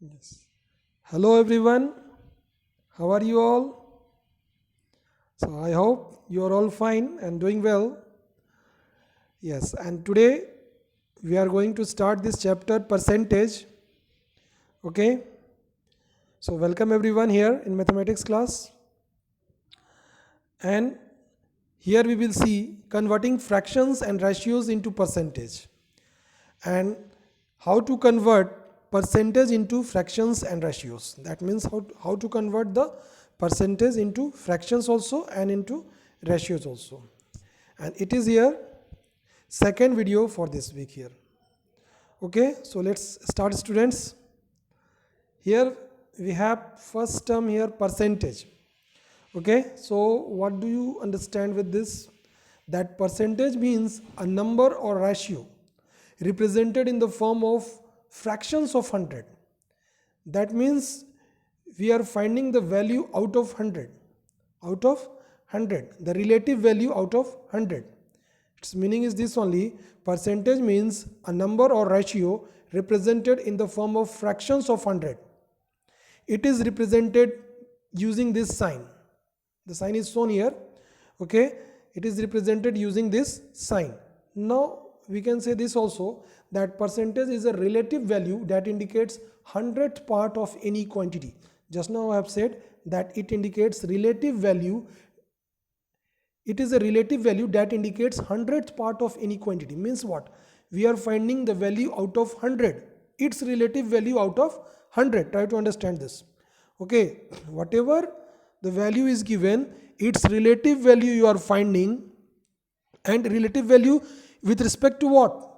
Yes. Hello everyone. How are you all? So I hope you are all fine and doing well. Yes, and today we are going to start this chapter percentage. Okay? So welcome everyone here in mathematics class. And here we will see converting fractions and ratios into percentage and how to convert percentage into fractions and ratios. That means how to convert the percentage into fractions also and into ratios also. And it is here second video for this week here. Okay, so let's start students. Here we have first term here percentage. Okay, so what do you understand with this? That percentage means a number or ratio represented in the form of fractions of 100. That means we are finding the value out of 100. Out of 100. The relative value out of 100. Its meaning is this only. Percentage means a number or ratio represented in the form of fractions of 100. It is represented using this sign. The sign is shown here. Okay, it is represented using this sign. Now we can say this also, that percentage is a relative value that indicates 100th part of any quantity. Just now I have said that it indicates relative value. It is a relative value that indicates 100th part of any quantity. Means what? We are finding the value out of 100. Its relative value out of 100. Try to understand this. Okay, whatever the value is given, its relative value you are finding, and relative value with respect to what?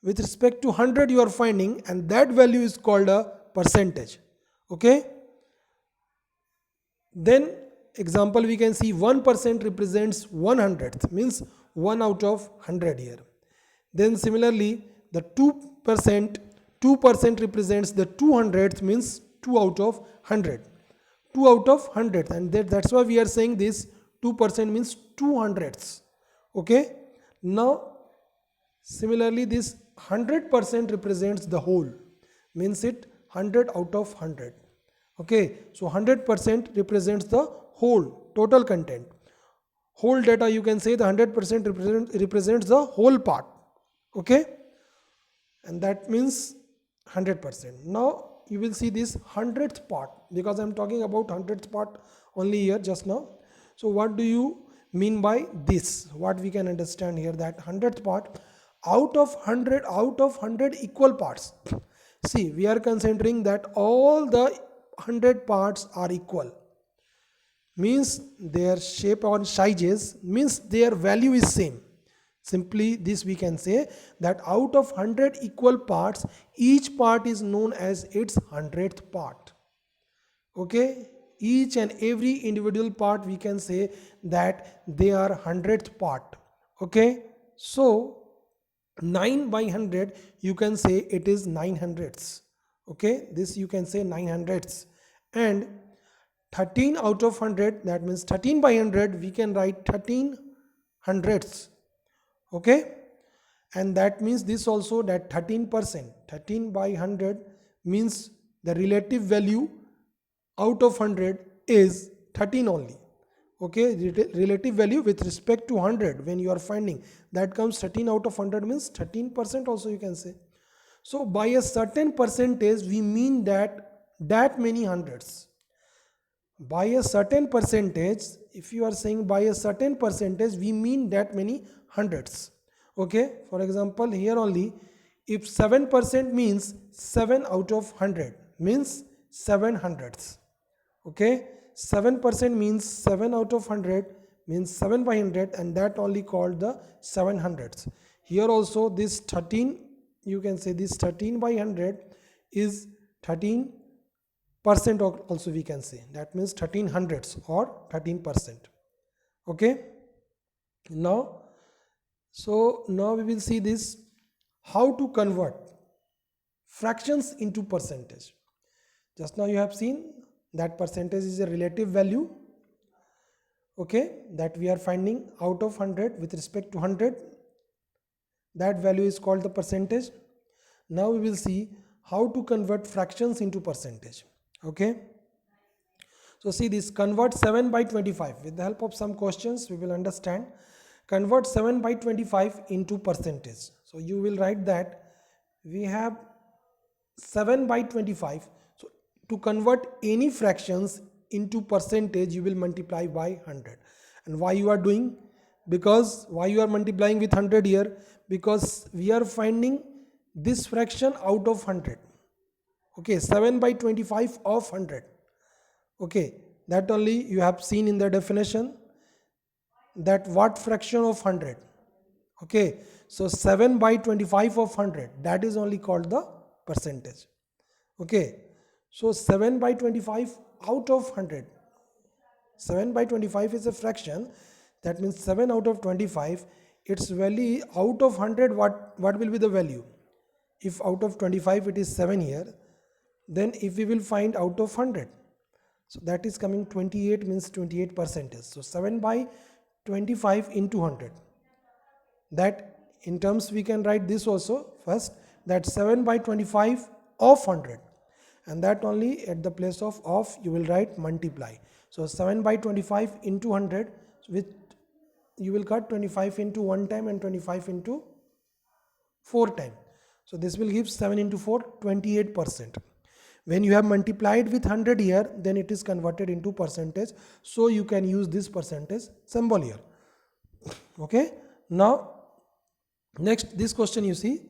With respect to 100 you are finding, and that value is called a percentage. Okay, then example we can see 1% represents 100th, means 1 out of 100 here. Then similarly the 2% represents the 200th, means 2 out of 100. 2 out of 100, and that's why we are saying this 2% means 200ths. Okay, now similarly this 100% represents the whole, means it 100 out of 100. Okay, so 100% represents the whole total content. Whole data, you can say the 100% represents the whole part. Okay, and that means 100%. Now you will see this 100th part, because I am talking about 100th part only here just now. So what do you mean by this? What we can understand here, that 100th part out of 100 equal parts. See, we are considering that all the 100 parts are equal, means their shape or sizes, means their value is same. Simply this we can say, that out of 100 equal parts, each part is known as its 100th part. Okay, each and every individual part we can say that they are 100th part. Okay, so 9 by 100 you can say it is 900ths. Okay, this you can say 900ths. And 13 out of 100, that means 13 by 100, we can write 13 hundredths. Okay, and that means this also, that 13%, 13 by 100 means the relative value out of 100 is 13 only. Okay, relative value with respect to 100 when you are finding, that comes 13 out of 100 means 13% also you can say. So by a certain percentage we mean that many hundreds. By a certain percentage, if you are saying by a certain percentage, we mean that many hundreds. Okay, for example here only, if 7% means 7 out of 100 means 7 hundredths. Okay, 7% means 7 out of 100 means 7 by 100, and that only called the 7 hundredths. Here also this 13, you can say this 13 by 100 is 13% also we can say, that means 13 hundredths or 13%. Okay, now we will see this, how to convert fractions into percentage. Just now you have seen that percentage is a relative value, okay, that we are finding out of 100 with respect to 100. That value is called the percentage. Now we will see how to convert fractions into percentage. Okay. So see this, convert 7 by 25. With the help of some questions, we will understand. Convert 7 by 25 into percentage. So you will write that we have 7 by 25. So to convert any fractions into percentage, you will multiply by 100. And why you are doing? Because why you are multiplying with 100 here? Because we are finding this fraction out of 100. Okay, 7 by 25 of 100. Okay, that only you have seen in the definition, that what fraction of 100. Okay, so 7 by 25 of 100, that is only called the percentage. Okay, so 7 by 25 out of 100. 7 by 25 is a fraction, that means 7 out of 25, its value out of 100, what will be the value? If out of 25 it is 7 here, then if we will find out of 100, so that is coming 28, means 28 percentage. So 7 by 25 into 100, that in terms we can write this also first, that 7 by 25 of 100, and that only at the place of you will write multiply. So 7 by 25 into 100, which you will cut 25 into 1 time and 25 into 4 time. So this will give 7 into 4, 28%. When you have multiplied with 100 here, then it is converted into percentage. So you can use this percentage symbol here. Okay. Now, next this question you see,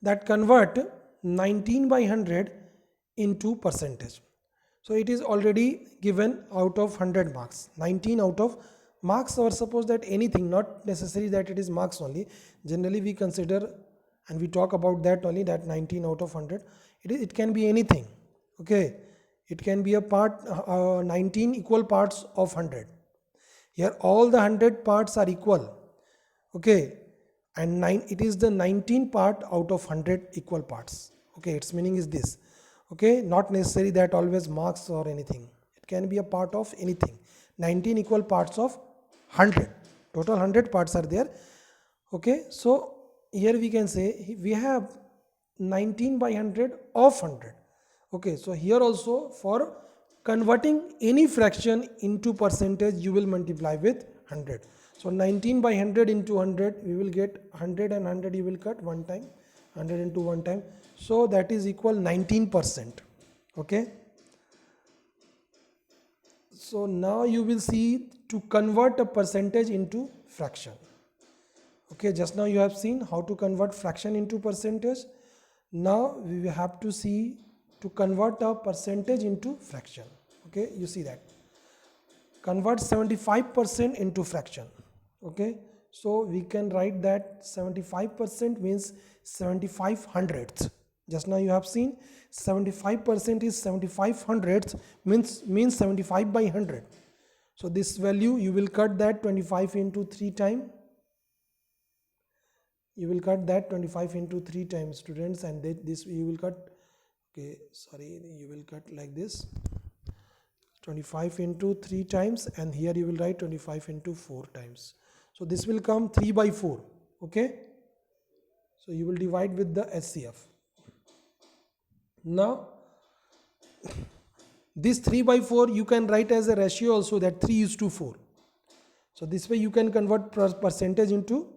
that convert 19 by 100 into percentage. So it is already given out of 100 marks. 19 out of marks, or suppose that anything, not necessary that it is marks only. Generally we consider and we talk about that only, that 19 out of 100. It can be anything. Okay. It can be a part, 19 equal parts of 100. Here all the 100 parts are equal. Okay. And it is the 19 part out of 100 equal parts. Okay. Its meaning is this. Okay. Not necessary that always marks or anything. It can be a part of anything. 19 equal parts of 100. Total 100 parts are there. Okay. So here we can say we have 19 by 100 of 100. Okay, so here also for converting any fraction into percentage, you will multiply with 100. So 19 by 100 into 100, we will get 100, and 100 you will cut one time, 100 into one time. So that is equal 19%. Okay. So now you will see to convert a percentage into fraction. Okay, just now you have seen how to convert fraction into percentage. Now we will have to see to convert a percentage into fraction. Okay, you see that. Convert 75% into fraction. Okay, so we can write that 75% means 75 hundredths. Just now you have seen 75% is 75 hundredths, means 75 by 100. So this value you will cut that 25 into 3 times. You will cut that 25 into 3 times, students, and this you will cut, okay, sorry, you will cut like this, 25 into 3 times, and here you will write 25 into 4 times. So this will come 3 by 4. Okay, so you will divide with the SCF. Now this 3 by 4 you can write as a ratio also, that 3:4. So this way you can convert percentage into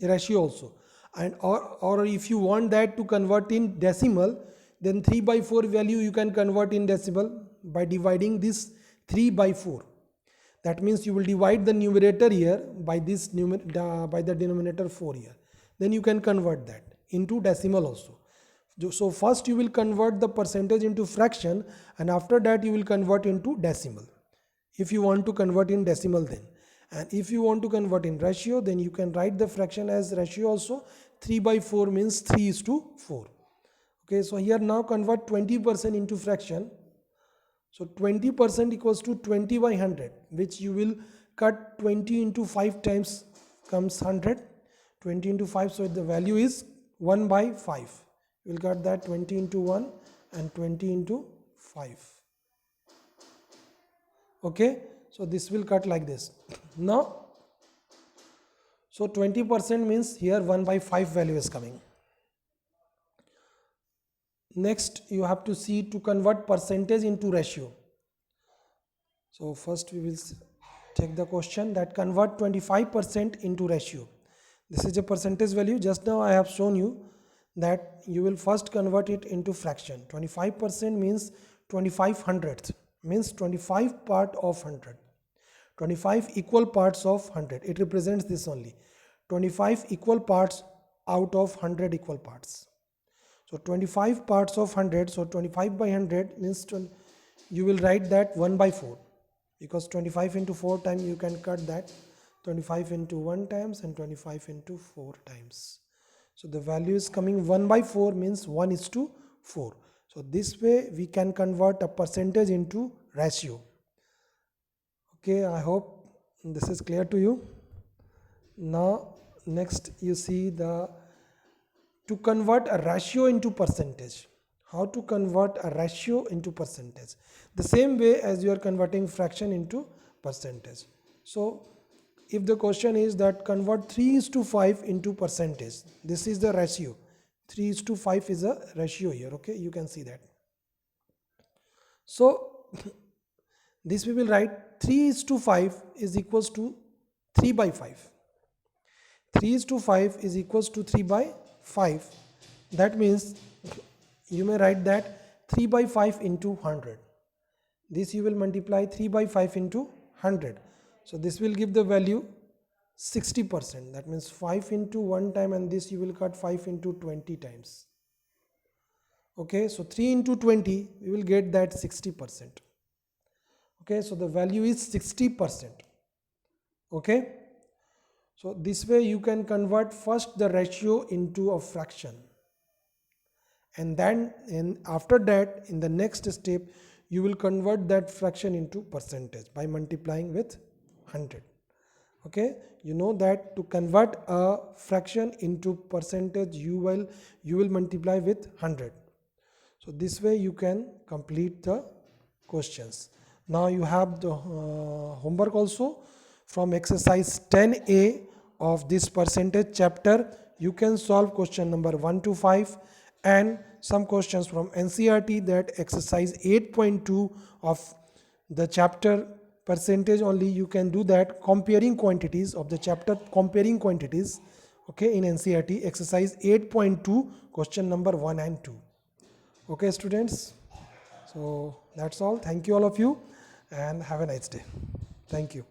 ratio also. And or if you want that to convert in decimal, then 3 by 4 value you can convert in decimal by dividing this 3 by 4. That means you will divide the numerator here by this by the denominator 4 here. Then you can convert that into decimal also. So first you will convert the percentage into fraction, and after that you will convert into decimal. If you want to convert in decimal then. And if you want to convert in ratio, then you can write the fraction as ratio also. 3 by 4 means 3:4. Okay, so here now convert 20% into fraction. So 20% equals to 20 by 100, which you will cut 20 into 5 times comes 100. 20 into 5, so the value is 1 by 5. You will cut that 20 into 1 and 20 into 5. Okay, so this will cut like this. Now, So 20% means here 1 by 5 value is coming. Next you have to see to convert percentage into ratio. So first we will take the question that convert 25% into ratio. This is a percentage value. Just now I have shown you that you will first convert it into fraction. 25% means 25 hundredths, means 25 part of 100. 25 equal parts of 100. It represents this only. 25 equal parts out of 100 equal parts. So 25 parts of 100. So 25 by 100 means you will write that 1 by 4. Because 25 into 4 times you can cut that. 25 into 1 times and 25 into 4 times. So the value is coming 1 by 4 means 1:4. So this way we can convert a percentage into ratio. Okay, I hope this is clear to you. Now next you see to convert a ratio into percentage. How to convert a ratio into percentage? The same way as you are converting fraction into percentage. So if the question is that convert 3:5 into percentage, this is the ratio. 3:5 is a ratio here. Okay, you can see that. So this we will write 3:5 is equals to 3 by 5. 3:5 is equals to 3 by 5. That means you may write that 3 by 5 into 100. This you will multiply 3 by 5 into 100. So this will give the value 60%. That means 5 into 1 time, and this you will cut 5 into 20 times. Okay, so 3 into 20, we will get that 60%. Okay, so the value is 60%. Okay, so this way you can convert first the ratio into a fraction, and then after that in the next step you will convert that fraction into percentage by multiplying with 100. Okay, you know that to convert a fraction into percentage you will multiply with 100. So this way you can complete the questions. Now you have the homework also from exercise 10A of this percentage chapter. You can solve question number 1 to 5 and some questions from NCERT, that exercise 8.2 of the chapter percentage only. You can do that comparing quantities of the chapter comparing quantities. Okay, in NCERT exercise 8.2 question number 1 and 2. Okay students, so that's all. Thank you all of you and have a nice day. Thank you.